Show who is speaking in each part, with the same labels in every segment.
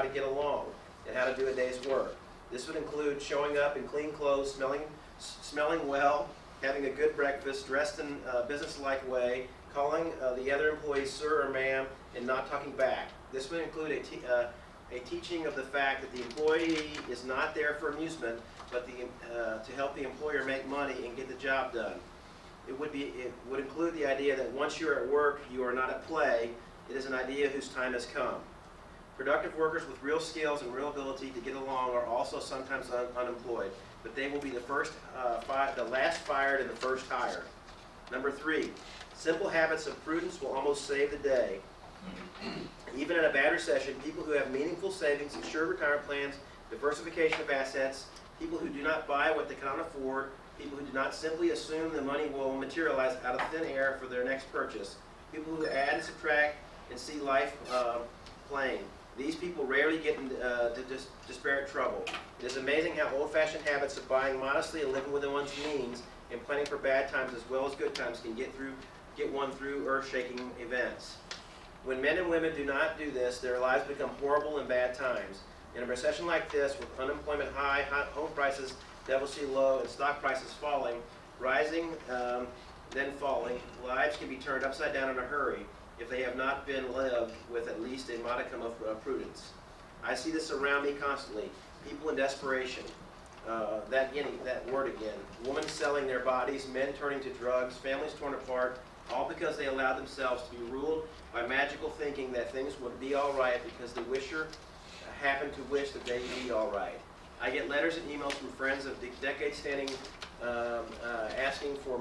Speaker 1: how to get along and how to do a day's work. This would include showing up in clean clothes, smelling well, having a good breakfast, dressed in a business-like way, calling the other employees sir or ma'am, and not talking back. This would include a teaching of the fact that the employee is not there for amusement, but to help the employer make money and get the job done. It would include the idea that once you're at work, you are not at play. It is an idea whose time has come. Productive workers with real skills and real ability to get along are also sometimes unemployed, but they will be the last fired and the first hired. Number 3, simple habits of prudence will almost save the day. Even in a bad recession, people who have meaningful savings, insured retirement plans, diversification of assets, people who do not buy what they cannot afford, people who do not simply assume the money will materialize out of thin air for their next purchase, people who add and subtract and see life plain. These people rarely get into disparate trouble. It is amazing how old-fashioned habits of buying modestly and living within one's means and planning for bad times as well as good times can get one through earth-shaking events. When men and women do not do this, their lives become horrible in bad times. In a recession like this, with unemployment high, home prices devilishly low, and stock prices falling, rising, then falling, lives can be turned upside down in a hurry if they have not been lived with at least a modicum of prudence. I see this around me constantly. People in desperation. That word again. Women selling their bodies, men turning to drugs, families torn apart, all because they allowed themselves to be ruled by magical thinking that things would be all right because the wisher happened to wish that they would be all right. I get letters and emails from friends of decades standing asking for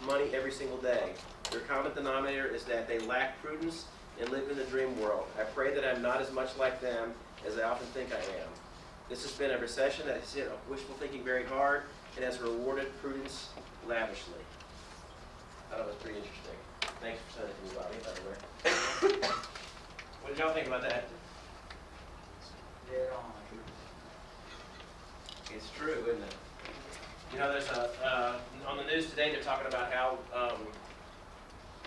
Speaker 1: money every single day. Their common denominator is that they lack prudence and live in the dream world. I pray that I'm not as much like them as I often think I am. This has been a recession that has hit wishful thinking very hard and has rewarded prudence lavishly. I thought it was pretty interesting. Thanks for sending it to me, Bobby, by the way. What did y'all think about that?
Speaker 2: Dead on.
Speaker 1: It's true, isn't it? You know, there's on the news today they're talking about how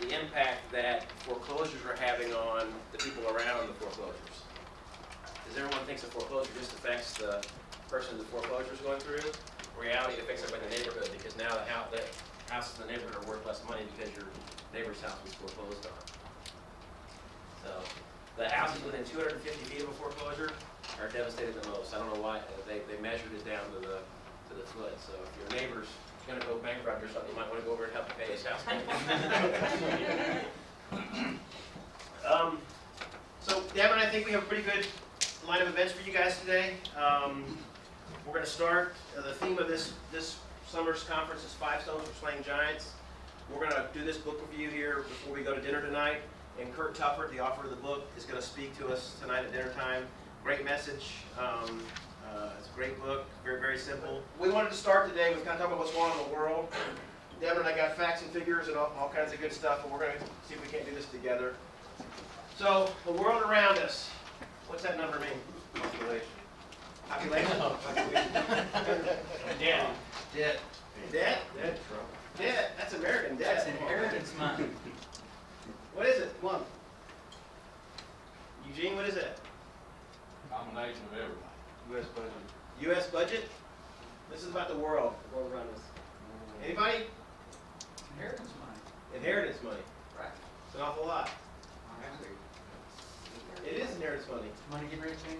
Speaker 1: the impact that foreclosures are having on the people around the foreclosures. Because everyone thinks a foreclosure just affects the person the foreclosure is going through. In reality, it affects everybody in the neighborhood because now the houses in the neighborhood are worth less money because your neighbor's house was foreclosed on. So the houses within 250 feet of a foreclosure are devastated the most. I don't know why they measured it down to the foot. So if your neighbor's going to go bankrupt or something, you might want to go over and help him pay his house payment. So Devin, I think we have a pretty good line of events for you guys today. We're going to start. The theme of this summer's conference is 5 Stones for Slaying Giants. We're going to do this book review here before we go to dinner tonight. And Kurt Tuffert, the author of the book, is going to speak to us tonight at dinner time. Great message. It's a great book. Very, very simple. We wanted to start today with kind of talking about what's going on in the world. Devin and I got facts and figures and all kinds of good stuff, and we're going to see if we can't do this together. So, the world around us. What's that number mean? Population. Population? Debt. Debt. Debt? Debt. Debt. That's American debt.
Speaker 2: That's inheritance money.
Speaker 1: What is it? Come on. Eugene, what is it?
Speaker 3: Combination of everything. U.S. budget.
Speaker 1: U.S. budget? This is about the world. The world around us. Anybody?
Speaker 2: Inheritance money.
Speaker 1: Inheritance money.
Speaker 2: Right.
Speaker 1: It's an awful lot.
Speaker 2: Actually,
Speaker 1: It is inheritance money.
Speaker 2: money get rich and